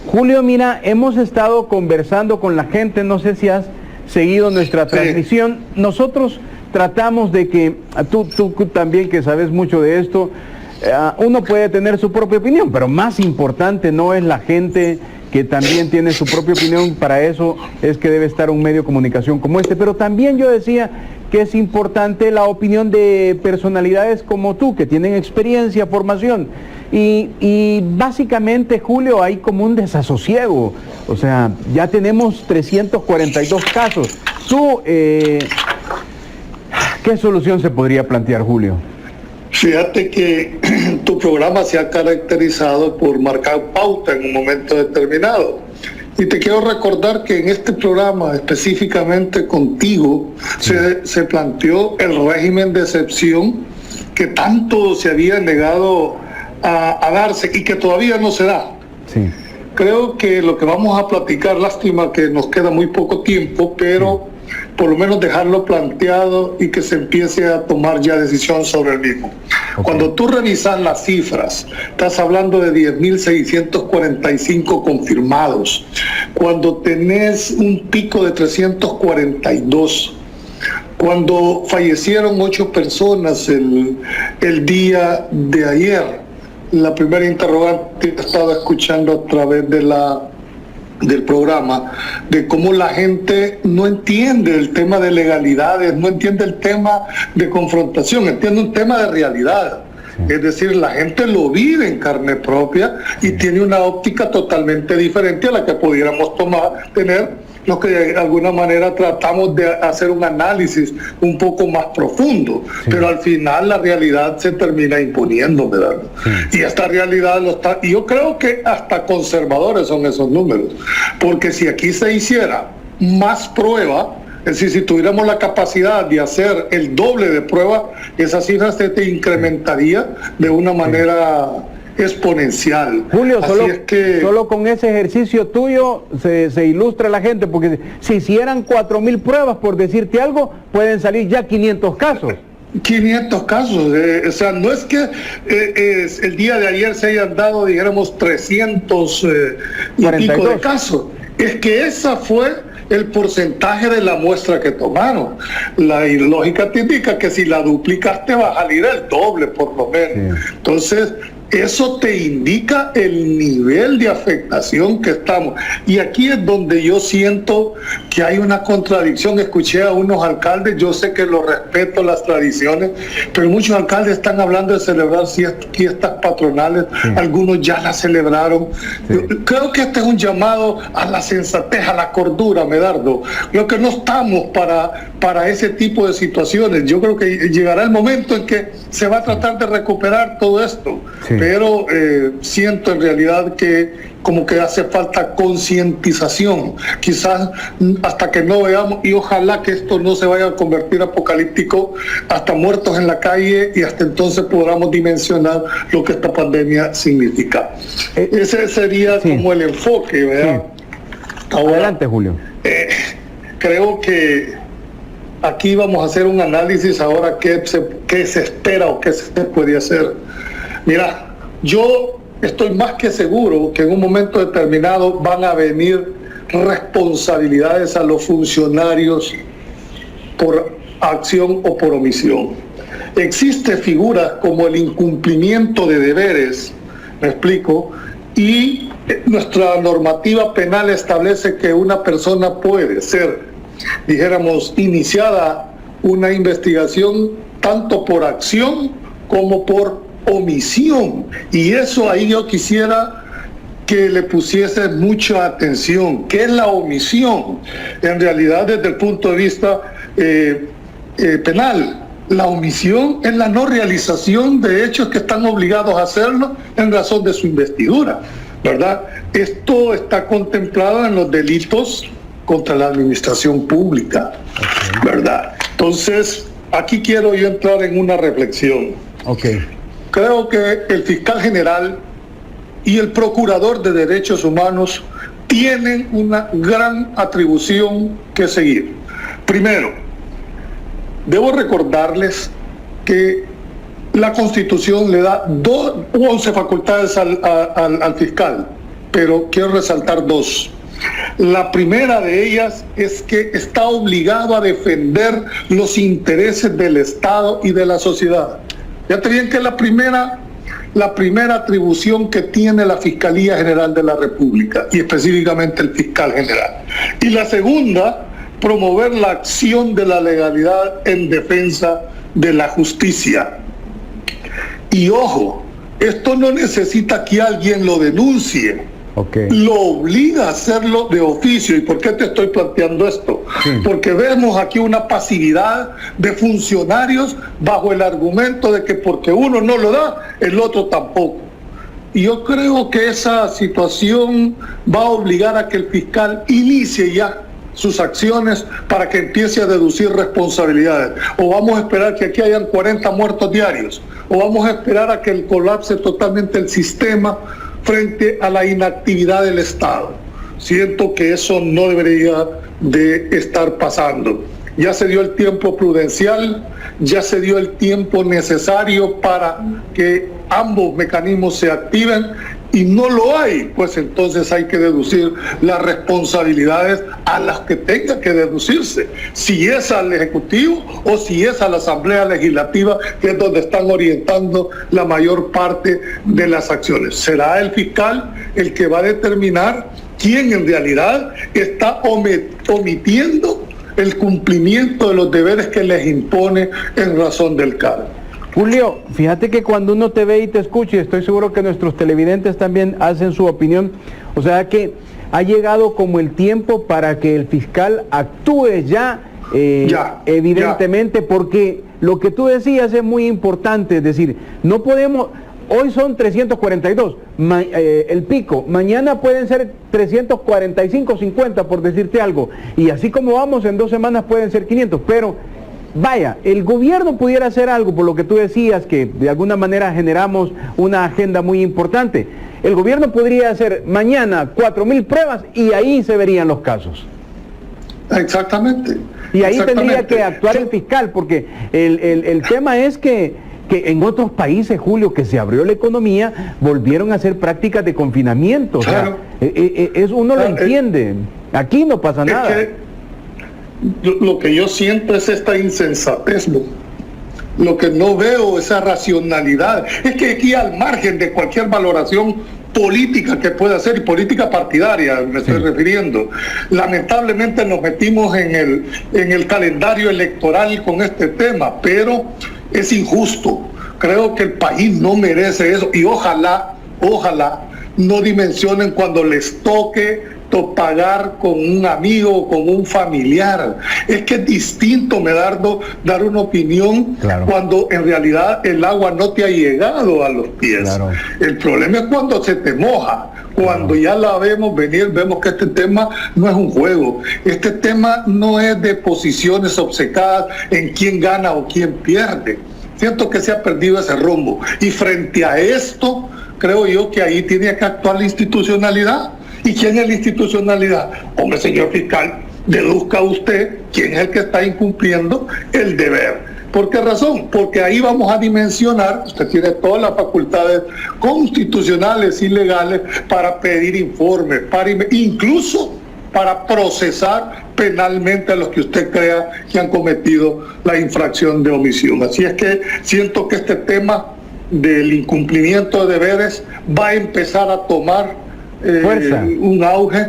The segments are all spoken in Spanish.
Julio, mira, hemos estado conversando con la gente, no sé si has seguido nuestra transmisión. Nosotros tratamos de que, tú también que sabes mucho de esto, uno puede tener su propia opinión, pero más importante no es la gente que también tiene su propia opinión. Para eso es que debe estar un medio de comunicación como este, pero también yo decía que es importante la opinión de personalidades como tú, que tienen experiencia, formación, y básicamente, Julio, hay como un desasosiego. O sea, ya tenemos 342 casos. Tú, ¿qué solución se podría plantear, Julio? Fíjate que tu programa se ha caracterizado por marcar pauta en un momento determinado. Y te quiero recordar que en este programa, específicamente contigo, se planteó el régimen de excepción que tanto se había negado a darse y que todavía no se da. Sí. Creo que lo que vamos a platicar, lástima que nos queda muy poco tiempo, pero por lo menos dejarlo planteado y que se empiece a tomar ya decisión sobre el mismo. Okay. Cuando tú revisas las cifras, estás hablando de 10.645 confirmados. Cuando tenés un pico de 342, cuando fallecieron 8 personas el día de ayer, la primera interrogante que estaba escuchando a través del programa, de cómo la gente no entiende el tema de legalidades, no entiende el tema de confrontación, entiende un tema de realidad. Es decir, la gente lo vive en carne propia y tiene una óptica totalmente diferente a la que pudiéramos tener los que de alguna manera tratamos de hacer un análisis un poco más profundo, pero al final la realidad se termina imponiendo, ¿verdad? Y esta realidad y yo creo que hasta conservadores son esos números, porque si aquí se hiciera más prueba, es decir, si tuviéramos la capacidad de hacer el doble de prueba, esa cifra se te incrementaría de una manera exponencial. Julio, solo con ese ejercicio tuyo se ilustra la gente, porque si hicieran 4.000 pruebas, por decirte algo, pueden salir ya 500 casos. 500 casos, o sea, no es que el día de ayer se hayan dado, dijéramos, 300 y pico de casos, es que esa fue el porcentaje de la muestra que tomaron. La lógica te indica que si la duplicaste va a salir el doble por lo menos. Sí. Entonces, eso te indica el nivel de afectación que estamos. Y aquí es donde yo siento que hay una contradicción. Escuché a unos alcaldes, yo sé que lo respeto, las tradiciones, pero muchos alcaldes están hablando de celebrar fiestas patronales, algunos ya las celebraron. Creo que este es un llamado a la sensatez, a la cordura, Medardo. Creo que no estamos para ese tipo de situaciones. Yo creo que llegará el momento en que se va a tratar de recuperar todo esto. Pero siento en realidad que como que hace falta concientización, quizás hasta que no veamos, y ojalá que esto no se vaya a convertir apocalíptico, hasta muertos en la calle, y hasta entonces podamos dimensionar lo que esta pandemia significa. Ese sería como el enfoque, ¿verdad? Ahora, adelante, Julio. Creo que aquí vamos a hacer un análisis ahora qué se espera o qué se puede hacer. Mira, yo estoy más que seguro que en un momento determinado van a venir responsabilidades a los funcionarios por acción o por omisión. Existen figuras como el incumplimiento de deberes, me explico, y nuestra normativa penal establece que una persona puede ser, dijéramos, iniciada una investigación tanto por acción como por omisión, y eso ahí yo quisiera que le pusiese mucha atención. ¿Qué es la omisión? En realidad, desde el punto de vista penal, la omisión es la no realización de hechos que están obligados a hacerlo en razón de su investidura, ¿verdad? Esto está contemplado en los delitos contra la administración pública, ¿verdad? Entonces, aquí quiero yo entrar en una reflexión. Creo que el fiscal general y el procurador de derechos humanos tienen una gran atribución que seguir. Primero, debo recordarles que la Constitución le da 11 facultades al fiscal. pero quiero resaltar dos. La primera de ellas es que está obligado a defender los intereses del Estado y de la sociedad. Fíjate bien que la primera atribución que tiene la Fiscalía General de la República, y específicamente el fiscal general. Y la segunda, promover la acción de la legalidad en defensa de la justicia. Y ojo, esto no necesita que alguien lo denuncie. Okay. Lo obliga a hacerlo de oficio. ¿Y por qué te estoy planteando esto? Sí. Porque vemos aquí una pasividad de funcionarios bajo el argumento de que porque uno no lo da, el otro tampoco. Y yo creo que esa situación va a obligar a que el fiscal inicie ya sus acciones para que empiece a deducir responsabilidades. O vamos a esperar que aquí hayan 40 muertos diarios, o vamos a esperar a que colapse totalmente el sistema frente a la inactividad del Estado. Siento que eso no debería de estar pasando. Ya se dio el tiempo prudencial, ya se dio el tiempo necesario para que ambos mecanismos se activen, y no lo hay, pues entonces hay que deducir las responsabilidades a las que tenga que deducirse, si es al Ejecutivo o si es a la Asamblea Legislativa, que es donde están orientando la mayor parte de las acciones. Será el fiscal el que va a determinar quién en realidad está omitiendo el cumplimiento de los deberes que les impone en razón del cargo. Julio, fíjate que cuando uno te ve y te escucha, y estoy seguro que nuestros televidentes también hacen su opinión, o sea que ha llegado como el tiempo para que el fiscal actúe evidentemente, porque lo que tú decías es muy importante, es decir, no podemos, hoy son 342, el pico, mañana pueden ser 345, 50, por decirte algo, y así como vamos, en 2 semanas pueden ser 500, pero vaya, el gobierno pudiera hacer algo, por lo que tú decías, que de alguna manera generamos una agenda muy importante. El gobierno podría hacer mañana 4,000 pruebas y ahí se verían los casos. Exactamente. Y ahí tendría que actuar el fiscal, porque el tema es que en otros países, Julio, que se abrió la economía, volvieron a hacer prácticas de confinamiento. Claro. O sea, uno lo entiende. Aquí no pasa nada. Lo que yo siento es esta insensatez, ¿no? Lo que no veo, esa racionalidad. Es que aquí, al margen de cualquier valoración política que pueda hacer, y política partidaria me estoy refiriendo, lamentablemente nos metimos en el calendario electoral con este tema, pero es injusto. Creo que el país no merece eso, y ojalá no dimensionen cuando les toque pagar con un amigo o con un familiar. Es que es distinto, Medardo, dar una opinión cuando en realidad el agua no te ha llegado a los pies. Claro. El problema es cuando se te moja, cuando ya la vemos venir, vemos que este tema no es un juego. Este tema no es de posiciones obcecadas en quién gana o quién pierde. Siento que se ha perdido ese rumbo. Y frente a esto, creo yo que ahí tiene que actuar la institucionalidad. ¿Y quién es la institucionalidad? Hombre, señor fiscal, deduzca usted quién es el que está incumpliendo el deber. ¿Por qué razón? Porque ahí vamos a dimensionar, usted tiene todas las facultades constitucionales y legales para pedir informes, incluso para procesar penalmente a los que usted crea que han cometido la infracción de omisión. Así es que siento que este tema del incumplimiento de deberes va a empezar a tomar un auge,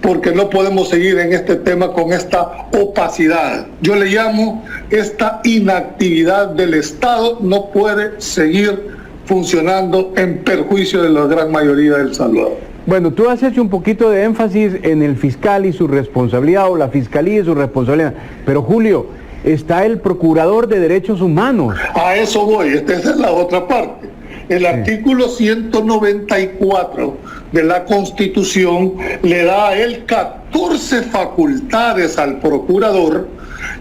porque no podemos seguir en este tema con esta opacidad. Yo le llamo esta inactividad del Estado, no puede seguir funcionando en perjuicio de la gran mayoría del Salvador. Bueno, tú has hecho un poquito de énfasis en el fiscal y su responsabilidad, o la fiscalía y su responsabilidad, pero Julio, está el Procurador de Derechos Humanos. A eso voy, esa es la otra parte. El artículo 194 de la Constitución le da a él 14 facultades al procurador,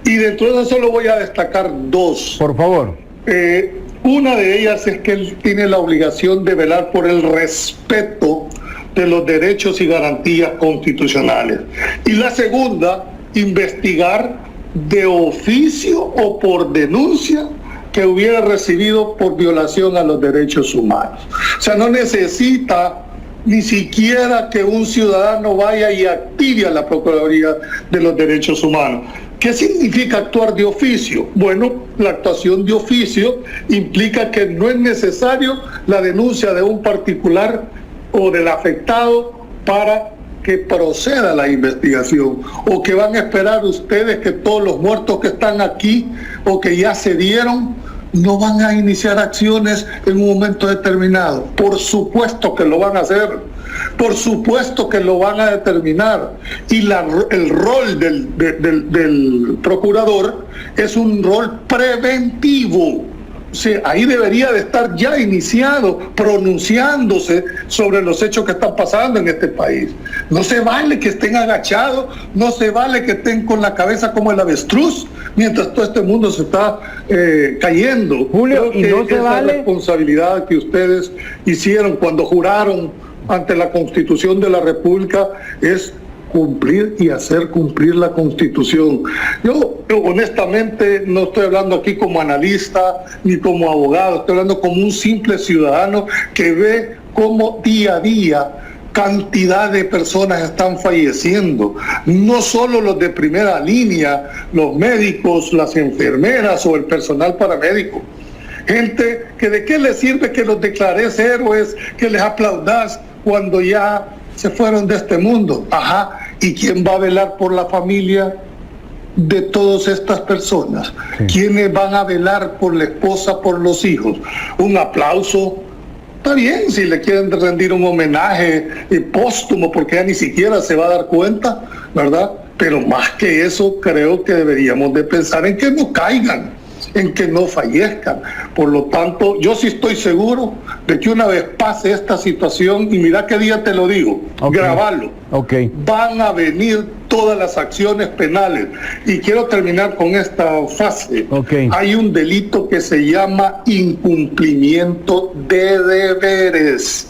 y dentro de eso solo voy a destacar 2. Por favor. Una de ellas es que él tiene la obligación de velar por el respeto de los derechos y garantías constitucionales. Y la segunda, investigar de oficio o por denuncia que hubiera recibido por violación a los derechos humanos. O sea, no necesita ni siquiera que un ciudadano vaya y active a la Procuraduría de los Derechos Humanos. ¿Qué significa actuar de oficio? Bueno, la actuación de oficio implica que no es necesario la denuncia de un particular o del afectado para que proceda la investigación, o que van a esperar ustedes que todos los muertos que están aquí o que ya se dieron no van a iniciar acciones en un momento determinado. Por supuesto que lo van a hacer, por supuesto que lo van a determinar, y el rol del procurador es un rol preventivo. O sea, ahí debería de estar ya iniciado, pronunciándose sobre los hechos que están pasando en este país. No se vale que estén agachados, no se vale que estén con la cabeza como el avestruz, mientras todo este mundo se está cayendo. Julio, y no se vale... la responsabilidad que ustedes hicieron cuando juraron ante la Constitución de la República es cumplir y hacer cumplir la Constitución. Yo honestamente no estoy hablando aquí como analista ni como abogado, estoy hablando como un simple ciudadano que ve cómo día a día cantidad de personas están falleciendo, no solo los de primera línea, los médicos, las enfermeras o el personal paramédico. Gente que de qué les sirve que los declares héroes, que les aplaudás cuando ya se fueron de este mundo. Ajá, ¿y quién va a velar por la familia de todas estas personas? Sí. ¿Quiénes van a velar por la esposa, por los hijos? Un aplauso, está bien si le quieren rendir un homenaje póstumo, porque ya ni siquiera se va a dar cuenta, ¿verdad? Pero más que eso, creo que deberíamos de pensar en que no caigan, en que no fallezcan. Por lo tanto, yo sí estoy seguro de que una vez pase esta situación, y mira qué día te lo digo, grabalo, van a venir todas las acciones penales. Y quiero terminar con esta fase. Hay un delito que se llama incumplimiento de deberes.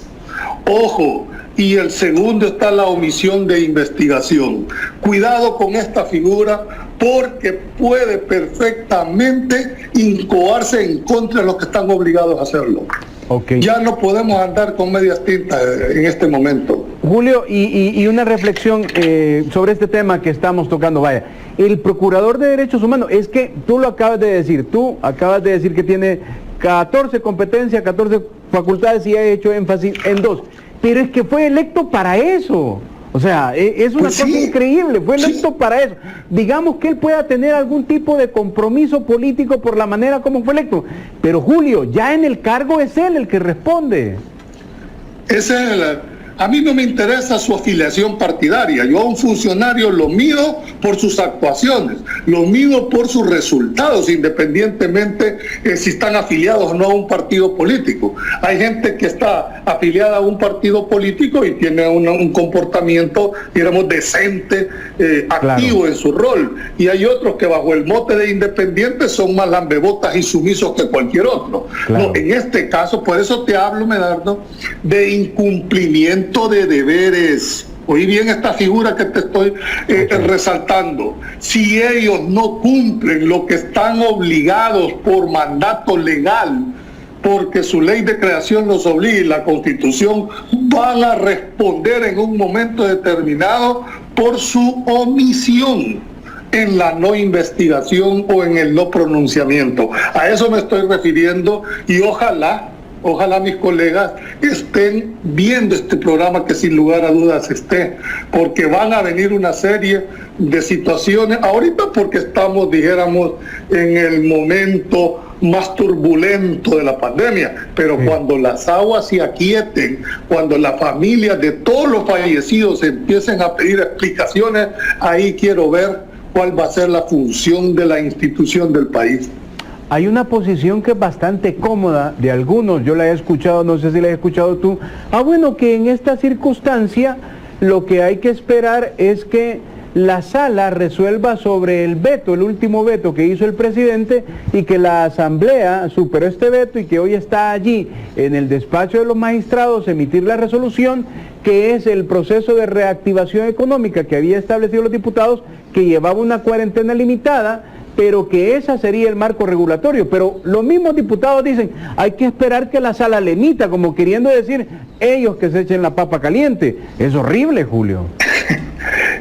Ojo. Y el segundo está la omisión de investigación. Cuidado con esta figura, porque puede perfectamente incoarse en contra de los que están obligados a hacerlo. Ya no podemos andar con medias tintas en este momento. Julio, y una reflexión sobre este tema que estamos tocando. Vaya, el Procurador de Derechos Humanos, es que tú lo acabas de decir, que tiene 14 competencias, 14 facultades, y ha hecho énfasis en 2. Pero es que fue electo para eso. O sea, es una cosa increíble, fue electo para eso. Digamos que él pueda tener algún tipo de compromiso político por la manera como fue electo. Pero Julio, ya en el cargo es él el que responde. A mí no me interesa su afiliación partidaria. Yo a un funcionario lo mido por sus actuaciones, lo mido por sus resultados, independientemente si están afiliados o no a un partido político. Hay gente que está afiliada a un partido político y tiene un comportamiento, digamos, decente, activo en su rol. Y hay otros que bajo el mote de independientes son más lambebotas y sumisos que cualquier otro. No, en este caso, por eso te hablo, Medardo, de incumplimiento de deberes. Oí bien esta figura que te estoy resaltando. Si ellos no cumplen lo que están obligados por mandato legal, porque su ley de creación los obliga y la Constitución, van a responder en un momento determinado por su omisión en la no investigación o en el no pronunciamiento. A eso me estoy refiriendo, y ojalá mis colegas estén viendo este programa, que sin lugar a dudas esté, porque van a venir una serie de situaciones, ahorita porque estamos, dijéramos, en el momento más turbulento de la pandemia, pero cuando las aguas se aquieten, cuando las familias de todos los fallecidos empiecen a pedir explicaciones, ahí quiero ver cuál va a ser la función de la institución del país. Hay una posición que es bastante cómoda de algunos, yo la he escuchado, no sé si la has escuchado tú. Bueno, que en esta circunstancia lo que hay que esperar es que la sala resuelva sobre el veto, el último veto que hizo el presidente, y que la asamblea superó este veto y que hoy está allí en el despacho de los magistrados emitir la resolución, que es el proceso de reactivación económica que había establecido los diputados, que llevaba una cuarentena limitada, pero que ese sería el marco regulatorio. Pero los mismos diputados dicen, hay que esperar que la sala le emita, como queriendo decir, ellos que se echen la papa caliente. Es horrible, Julio.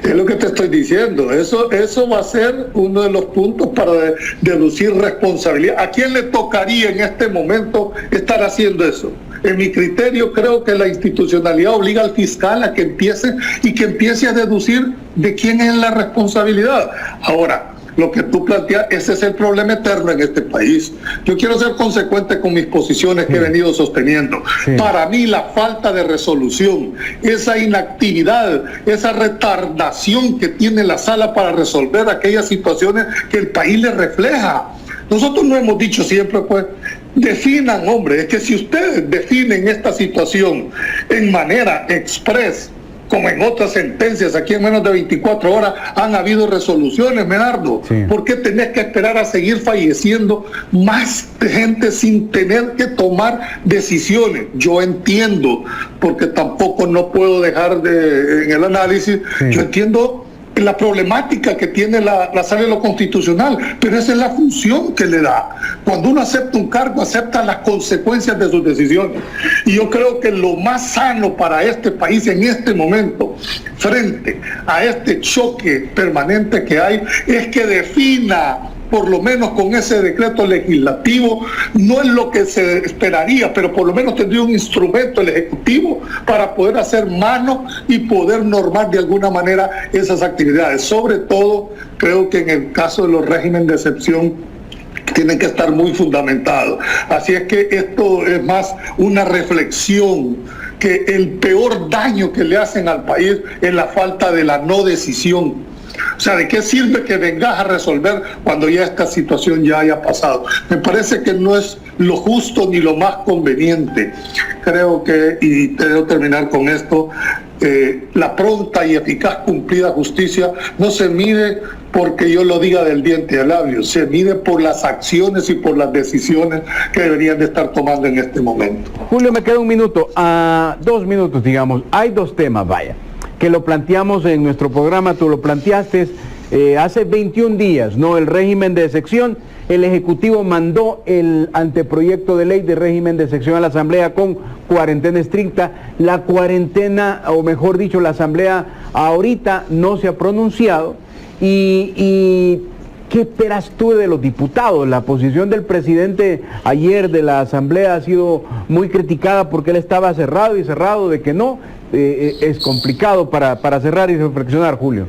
Es lo que te estoy diciendo. Eso va a ser uno de los puntos para deducir responsabilidad. ¿A quién le tocaría en este momento estar haciendo eso? En mi criterio, creo que la institucionalidad obliga al fiscal a que empiece a deducir de quién es la responsabilidad. Ahora, lo que tú planteas, ese es el problema eterno en este país. Yo quiero ser consecuente con mis posiciones que he venido sosteniendo. Sí. Para mí la falta de resolución, esa inactividad, esa retardación que tiene la sala para resolver aquellas situaciones que el país le refleja. Nosotros no hemos dicho siempre, pues, definan, hombre, es que si ustedes definen esta situación en manera express, como en otras sentencias, aquí en menos de 24 horas han habido resoluciones, Menardo. Sí. ¿Por qué tenés que esperar a seguir falleciendo más gente sin tener que tomar decisiones? Yo entiendo, porque tampoco no puedo dejar en el análisis, sí. Yo entiendo la problemática que tiene la sala de lo constitucional, pero esa es la función que le da. Cuando uno acepta un cargo, acepta las consecuencias de sus decisiones. Y yo creo que lo más sano para este país en este momento, frente a este choque permanente que hay, es que defina, por lo menos con ese decreto legislativo, no es lo que se esperaría, pero por lo menos tendría un instrumento el Ejecutivo para poder hacer mano y poder normar de alguna manera esas actividades. Sobre todo, creo que en el caso de los regímenes de excepción, tienen que estar muy fundamentados. Así es que esto es más una reflexión, que el peor daño que le hacen al país es la falta de la no decisión. O sea, ¿de qué sirve que vengas a resolver cuando ya esta situación ya haya pasado? Me parece que no es lo justo ni lo más conveniente. Creo que, y debo terminar con esto, la pronta y eficaz cumplida justicia no se mide porque yo lo diga del diente al labio, se mide por las acciones y por las decisiones que deberían de estar tomando en este momento. Julio, me queda un minuto, 2 minutos digamos. Hay 2 temas, vaya, que lo planteamos en nuestro programa, tú lo planteaste hace 21 días, ¿no? El régimen de excepción, el Ejecutivo mandó el anteproyecto de ley de régimen de excepción a la Asamblea con cuarentena estricta. La cuarentena, o mejor dicho, la Asamblea ahorita no se ha pronunciado. ¿Y qué esperas tú de los diputados? La posición del presidente ayer de la Asamblea ha sido muy criticada porque él estaba cerrado de que no. Es complicado para cerrar y reflexionar, Julio.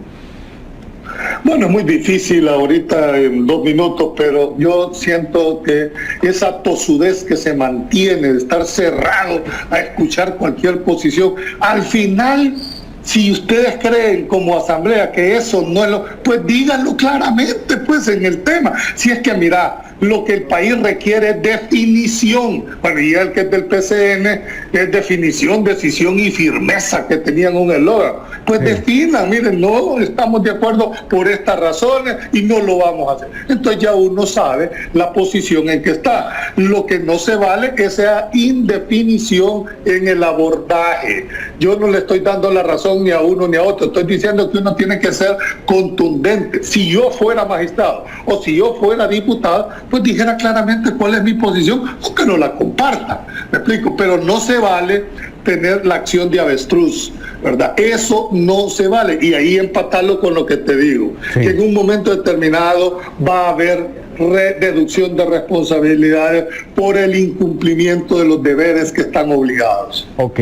Bueno, es muy difícil ahorita en 2 minutos, pero yo siento que esa tosudez que se mantiene de estar cerrado a escuchar cualquier posición, al final, si ustedes creen como asamblea que eso no es pues díganlo claramente, pues, en el tema. Si es que, mira, lo que el país requiere es definición. Bueno, y el que es del PCN es definición, decisión y firmeza, que tenían un eslogan. Pues sí. Definan, miren, no estamos de acuerdo por estas razones y no lo vamos a hacer. Entonces ya uno sabe la posición en que está. Lo que no se vale es esa indefinición en el abordaje. Yo no le estoy dando la razón ni a uno ni a otro, estoy diciendo que uno tiene que ser contundente. Si yo fuera magistrado o si yo fuera diputado, pues dijera claramente cuál es mi posición, aunque no la comparta, me explico, pero no se vale tener la acción de avestruz, ¿verdad? Eso no se vale, y ahí empatarlo con lo que te digo, sí. Que en un momento determinado va a haber deducción de responsabilidades por el incumplimiento de los deberes que están obligados. Ok.